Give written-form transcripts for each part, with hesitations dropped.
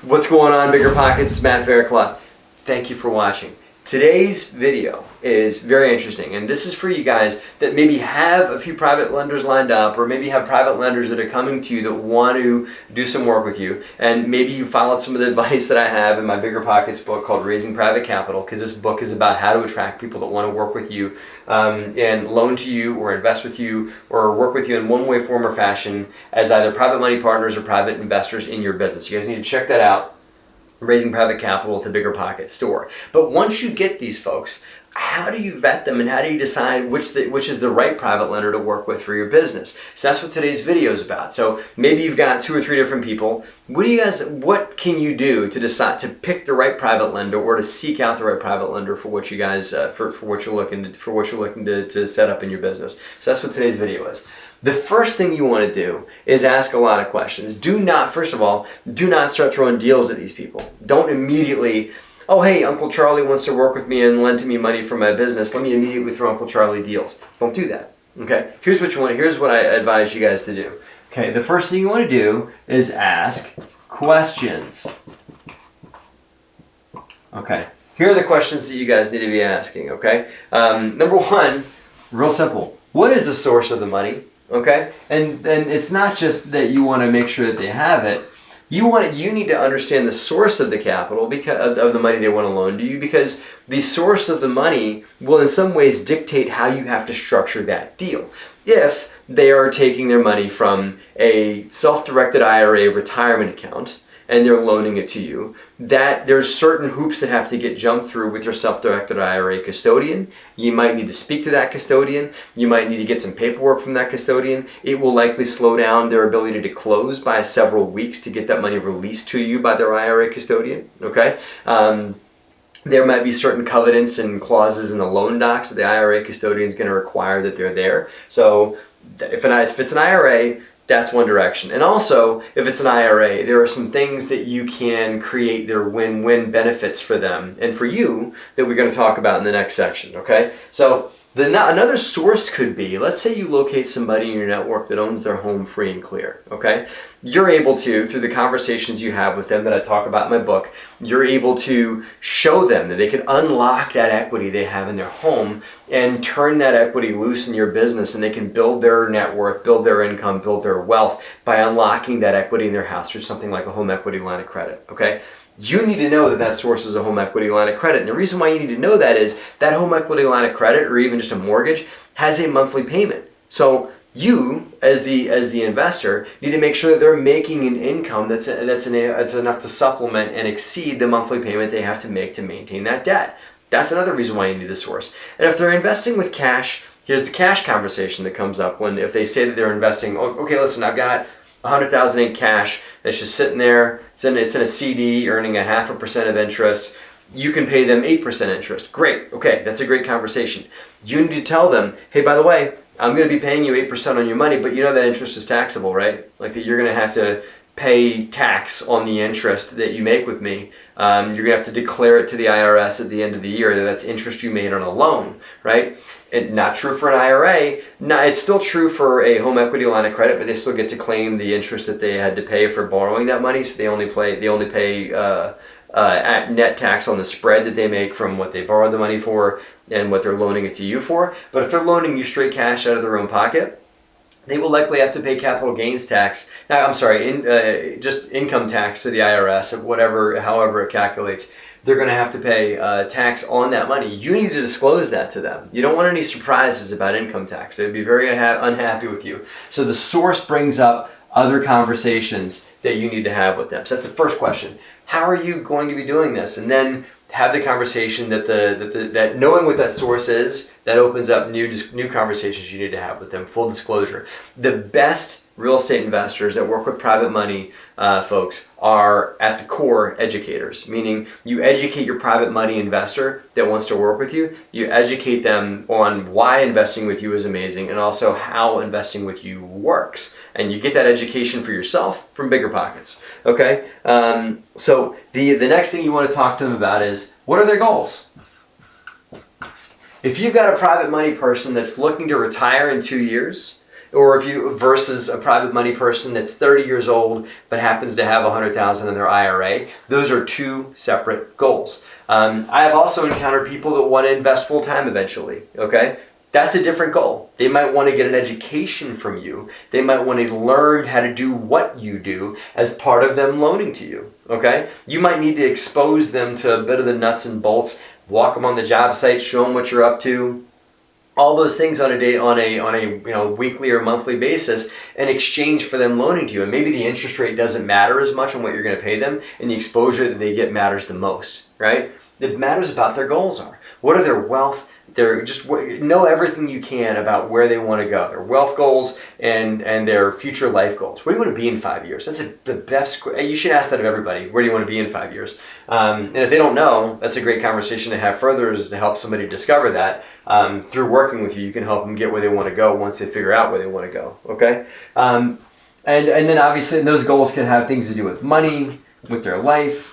What's going on, BiggerPockets? It's Matt Faircloth. Thank you for watching. Today's video is very interesting, and this is for you guys that maybe have a few private lenders lined up, or maybe have private lenders that are coming to you that want to do some work with you, and maybe you followed some of the advice that I have in my BiggerPockets book called Raising Private Capital, because this book is about how to attract people that want to work with you and loan to you or invest with you or work with you in one way, form, or fashion as either private money partners or private investors in your business. You guys need to check that out. Raising Private Capital at the BiggerPockets store. But once you get these folks, how do you vet them and how do you decide which is the right private lender to work with for your business? So that's what today's video is about. So maybe you've got 2 or 3 different people. What can you do to decide to pick the right private lender or to seek out the right private lender for what you guys for what you're looking to set up in your business? So that's what today's video is. The first thing you want to do is ask a lot of questions. First of all, do not start throwing deals at these people. Don't immediately, oh hey, Uncle Charlie wants to work with me and lend to me money for my business. Let me immediately throw Uncle Charlie deals. Don't do that. Okay? Here's what I advise you guys to do. Okay, the first thing you want to do is ask questions. Okay. Here are the questions that you guys need to be asking, okay? Number 1, real simple. What is the source of the money? Okay, and it's not just that you want to make sure that they have it. You need to understand the source of the capital because of the money they want to loan to you, because the source of the money will in some ways dictate how you have to structure that deal. If they are taking their money from a self-directed IRA retirement account and they're loaning it to you, that there's certain hoops that have to get jumped through with your self-directed IRA custodian. You might need to speak to that custodian. You might need to get some paperwork from that custodian. It will likely slow down their ability to close by several weeks to get that money released to you by their IRA custodian, okay? There might be certain covenants and clauses in the loan docs that the IRA custodian is going to require that they're there. So if it's an IRA, that's one direction. And also, if it's an IRA, there are some things that you can create that are win-win benefits for them and for you that we're going to talk about in the next section, okay? So another source could be, let's say you locate somebody in your network that owns their home free and clear, okay? You're able to, through the conversations you have with them that I talk about in my book, you're able to show them that they can unlock that equity they have in their home and turn that equity loose in your business, and they can build their net worth, build their income, build their wealth by unlocking that equity in their house through something like a home equity line of credit, okay? You need to know that that source is a home equity line of credit. And the reason why you need to know that is that home equity line of credit, or even just a mortgage, has a monthly payment. So you, as the investor, need to make sure that they're making an income that's enough to supplement and exceed the monthly payment they have to make to maintain that debt. That's another reason why you need the source. And if they're investing with cash, here's the cash conversation that comes up if they say that they're investing, okay, listen, I've got $100,000 in cash that's just sitting there. It's in a CD earning 0.5% of interest. You can pay them 8% interest. Great. Okay, that's a great conversation. You need to tell them, hey, by the way, I'm going to be paying you 8% on your money, but you know that interest is taxable, right? Like that you're going to have to pay tax on the interest that you make with me. You're going to have to declare it to the IRS at the end of the year that that's interest you made on a loan, right? And not true for an IRA. No, it's still true for a home equity line of credit, but they still get to claim the interest that they had to pay for borrowing that money. So they only pay at net tax on the spread that they make from what they borrowed the money for and what they're loaning it to you for. But if they're loaning you straight cash out of their own pocket, they will likely have to pay capital gains tax. Now, I'm sorry, just income tax to the IRS, however it calculates. They're going to have to pay tax on that money. You need to disclose that to them. You don't want any surprises about income tax. They'd be very unhappy with you. So the source brings up other conversations that you need to have with them. So that's the first question. How are you going to be doing this? And then have the conversation that knowing what that source is, that opens up new conversations you need to have with them. Full disclosure. The best real estate investors that work with private money folks are at the core educators, meaning you educate your private money investor that wants to work with you. You educate them on why investing with you is amazing and also how investing with you works. And you get that education for yourself from BiggerPockets. Okay? So the next thing you want to talk to them about is, what are their goals? If you've got a private money person that's looking to retire in 2 years, or if you versus a private money person that's 30 years old but happens to have 100,000 in their IRA. Those are two separate goals. I have also encountered people that want to invest full time eventually. Okay, that's a different goal. They might want to get an education from you. They might want to learn how to do what you do as part of them loaning to you. Okay, you might need to expose them to a bit of the nuts and bolts, walk them on the job site, show them what you're up to. All those things on a weekly or monthly basis in exchange for them loaning to you. And maybe the interest rate doesn't matter as much on what you're going to pay them, and the exposure that they get matters the most, right? It matters about their goals are. What are their wealth? They're just know everything you can about where they want to go, their wealth goals and their future life goals. Where do you want to be in 5 years? That's the best. You should ask that of everybody. Where do you want to be in 5 years? And if they don't know, that's a great conversation to have further, is to help somebody discover that. Through working with you, you can help them get where they want to go once they figure out where they want to go. Okay, and then obviously those goals can have things to do with money, with their life.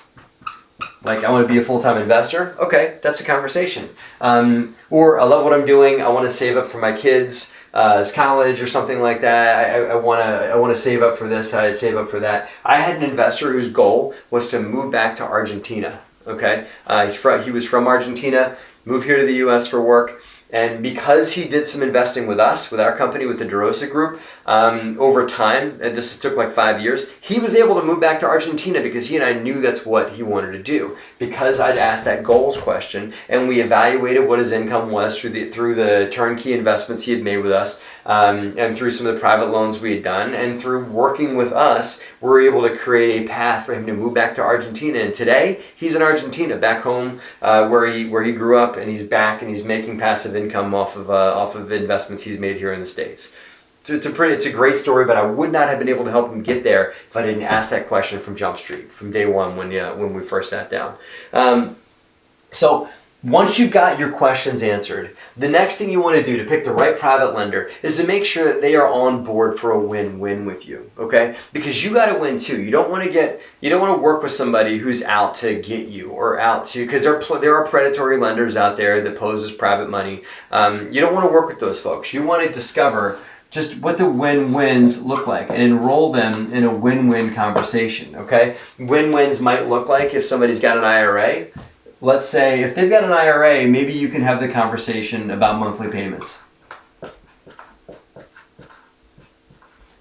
Like, I want to be a full-time investor. Okay, that's a conversation. Or I love what I'm doing. I want to save up for my kids' college or something like that. I want to save up for this. I save up for that. I had an investor whose goal was to move back to Argentina. Okay, he was from Argentina, moved here to the U.S. for work. And because he did some investing with us, with our company, with the DeRosa Group, over time, and this took like 5 years, he was able to move back to Argentina because he and I knew that's what he wanted to do. Because I'd asked that goals question, and we evaluated what his income was through the turnkey investments he had made with us, and through some of the private loans we had done, and through working with us, we were able to create a path for him to move back to Argentina. And today, he's in Argentina, back home where he grew up, and he's back and he's making passive income off of investments he's made here in the States. So it's a great story, but I would not have been able to help him get there if I didn't ask that question from Jump Street, from day one when we first sat down. So once you've got your questions answered, the next thing you want to do to pick the right private lender is to make sure that they are on board for a win-win with you, okay? Because you got to win too. You don't want to work with somebody who's out to get you or out to, because there are predatory lenders out there that pose as private money. You don't want to work with those folks. You want to discover just what the win-wins look like and enroll them in a win-win conversation, okay? Win-wins might look like if somebody's got an IRA. Let's say if they've got an IRA, maybe you can have the conversation about monthly payments.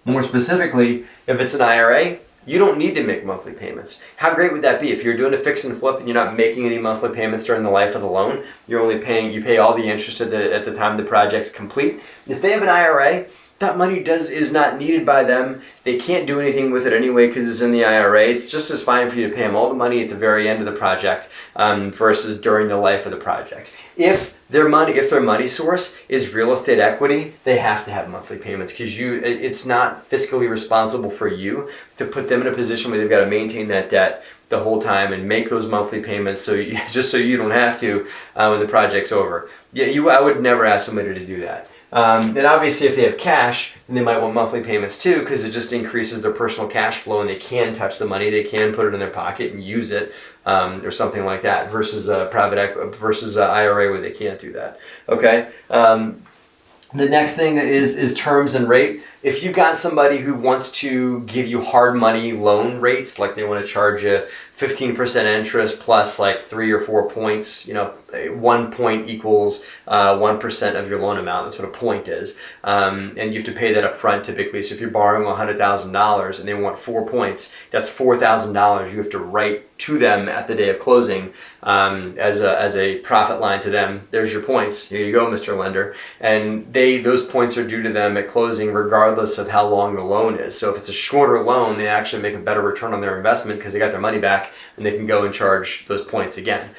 More specifically, if it's an IRA, you don't need to make monthly payments. How great would that be if you're doing a fix and flip and you're not making any monthly payments during the life of the loan? You pay all the interest at the time the project's complete. If they have an IRA, that money is not needed by them. They can't do anything with it anyway because it's in the IRA. It's just as fine for you to pay them all the money at the very end of the project versus during the life of the project. If their money source is real estate equity, they have to have monthly payments because it's not fiscally responsible for you to put them in a position where they've got to maintain that debt the whole time and make those monthly payments just so you don't have to when the project's over. I would never ask somebody to do that. And obviously if they have cash, then they might want monthly payments too because it just increases their personal cash flow and they can touch the money, they can put it in their pocket and use it or something like that versus versus IRA where they can't do that. Okay. The next thing is terms and rate. If you've got somebody who wants to give you hard money loan rates, like they want to charge you 15% interest plus like 3 or 4 points, 1 point equals 1% of your loan amount. That's what a point is. And you have to pay that up front typically. So if you're borrowing $100,000 and they want 4 points, that's $4,000 you have to write to them at the day of closing as a profit line to them. There's your points. Here you go, Mr. Lender. And those points are due to them at closing regardless of how long the loan is. So if it's a shorter loan, they actually make a better return on their investment because they got their money back and they can go and charge those points again.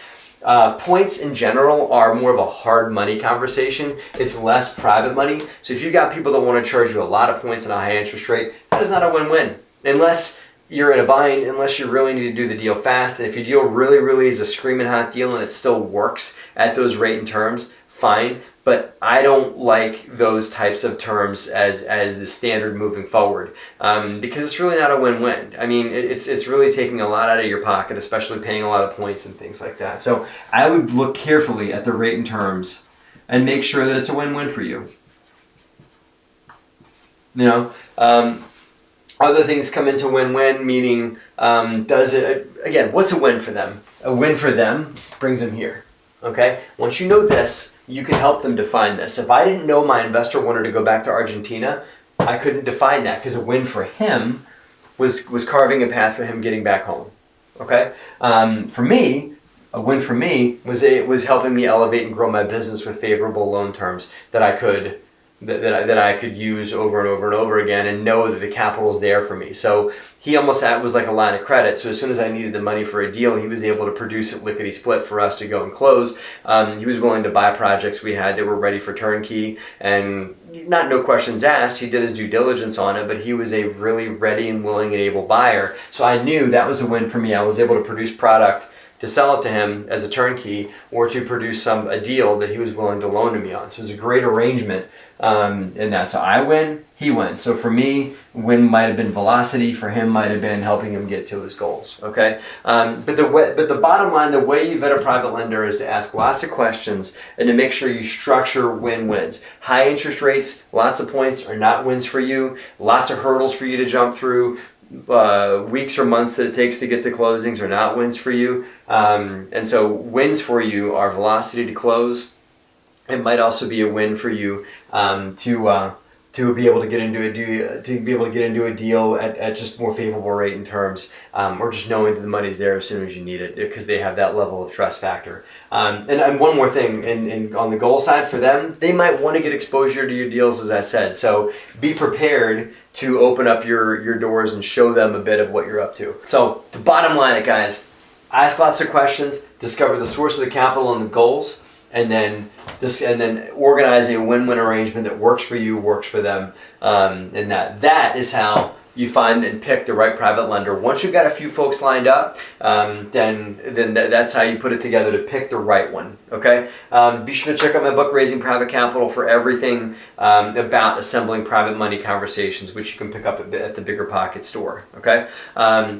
Points in general are more of a hard money conversation. It's less private money. So if you've got people that want to charge you a lot of points and a high interest rate, that is not a win-win. Unless you're in a bind, unless you really need to do the deal fast. And if your deal really is a screaming hot deal and it still works at those rate and terms, fine. But I don't like those types of terms as the standard moving forward because it's really not a win-win. I mean, it's really taking a lot out of your pocket, especially paying a lot of points and things like that. So I would look carefully at the rate and terms and make sure that it's a win-win for you. You know, other things come into win-win, meaning what's a win for them? A win for them brings them here. Okay, once you know this, you can help them define this. If I didn't know my investor wanted to go back to Argentina, I couldn't define that, because a win for him was carving a path for him getting back home. Okay, for me, a win for me was helping me elevate and grow my business with favorable loan terms that I could use over and over and over again, and know that the capital's there for me. So he almost was like a line of credit. So as soon as I needed the money for a deal, he was able to produce it lickety split for us to go and close. He was willing to buy projects we had that were ready for turnkey, and no questions asked. He did his due diligence on it, but he was a really ready and willing and able buyer. So I knew that was a win for me. I was able to produce product to sell it to him as a turnkey, or to produce a deal that he was willing to loan to me on. So it was a great arrangement in that. So I win, he wins. So for me, win might have been velocity. For him, might have been helping him get to his goals. Okay, but the bottom line, the way you vet a private lender is to ask lots of questions and to make sure you structure win-wins. High interest rates, lots of points are not wins for you. Lots of hurdles for you to jump through. Weeks or months that it takes to get to closings are not wins for you. And so wins for you are velocity to close. It might also be a win for you to be able to get into a deal at just more favorable rate and terms, or just knowing that the money's there as soon as you need it, because they have that level of trust factor. And one more thing, and on the goal side for them, they might want to get exposure to your deals, as I said. So be prepared to open up your doors and show them a bit of what you're up to. So the bottom line, guys, ask lots of questions, discover the source of the capital and the goals, and then organize a win-win arrangement that works for you, works for them, and that is how you find and pick the right private lender. Once you've got a few folks lined up, then that's how you put it together to pick the right one. Okay. Be sure to check out my book, Raising Private Capital, for everything about assembling private money conversations, which you can pick up at the BiggerPockets store. Okay.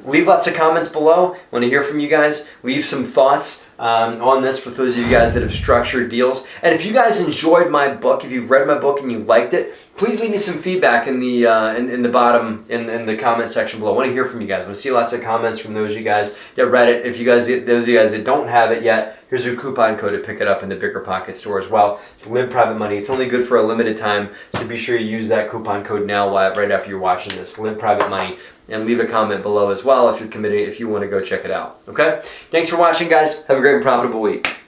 Leave lots of comments below. Want to hear from you guys. Leave some thoughts on this for those of you guys that have structured deals. And if you guys enjoyed my book, if you've read my book and you liked it, please leave me some feedback in the in the bottom in the comment section below. I want to hear from you guys. I want to see lots of comments from those of you guys that read it. If you guys, those of you guys that don't have it yet, here's a coupon code to pick it up in the BiggerPockets store as well. It's Live Private Money. It's only good for a limited time, so be sure you use that coupon code now, right after you're watching this. Live Private Money, and leave a comment below as well if you're committed, if you want to go check it out. Okay. Thanks for watching, guys. Have a great and profitable week.